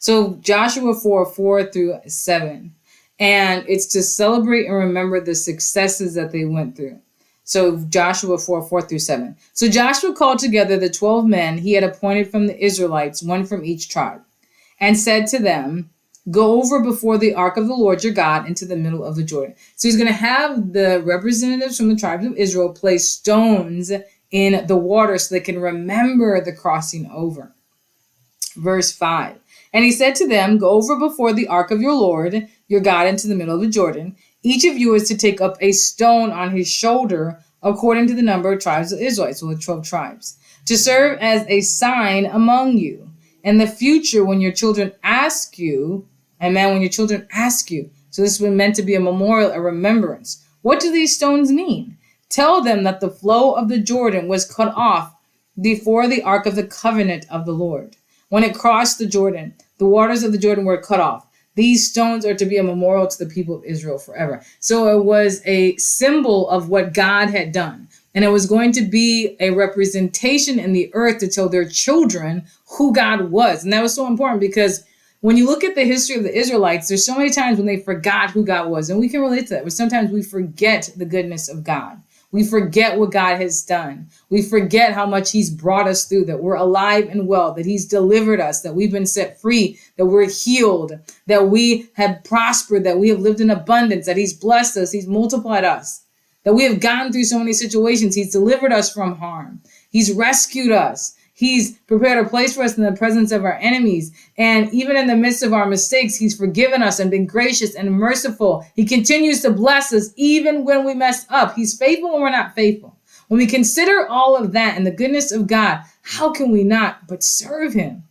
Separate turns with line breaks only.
So Joshua 4:4-7. And it's to celebrate and remember the successes that they went through. So Joshua 4:4-7. So Joshua called together the 12 men he had appointed from the Israelites, one from each tribe, and said to them, go over before the ark of the Lord your God into the middle of the Jordan. So he's going to have the representatives from the tribes of Israel place stones in the water so they can remember the crossing over. Verse 5. And he said to them, go over before the ark of your Lord, your God, into the middle of the Jordan. Each of you is to take up a stone on his shoulder according to the number of tribes of Israel, so the 12 tribes, to serve as a sign among you. In the future, when your children ask you, when your children ask you, so this was meant to be a memorial, a remembrance. What do these stones mean? Tell them that the flow of the Jordan was cut off before the ark of the covenant of the Lord. When it crossed the Jordan, the waters of the Jordan were cut off. These stones are to be a memorial to the people of Israel forever. So it was a symbol of what God had done. And it was going to be a representation in the earth to tell their children who God was. And that was so important because when you look at the history of the Israelites, there's so many times when they forgot who God was. And we can relate to that. But sometimes we forget the goodness of God. We forget what God has done. We forget how much he's brought us through, that we're alive and well, that he's delivered us, that we've been set free, that we're healed, that we have prospered, that we have lived in abundance, that he's blessed us, he's multiplied us, that we have gone through so many situations. He's delivered us from harm. He's rescued us. He's prepared a place for us in the presence of our enemies. And even in the midst of our mistakes, he's forgiven us and been gracious and merciful. He continues to bless us even when we mess up. He's faithful when we're not faithful. When we consider all of that and the goodness of God, how can we not but serve him?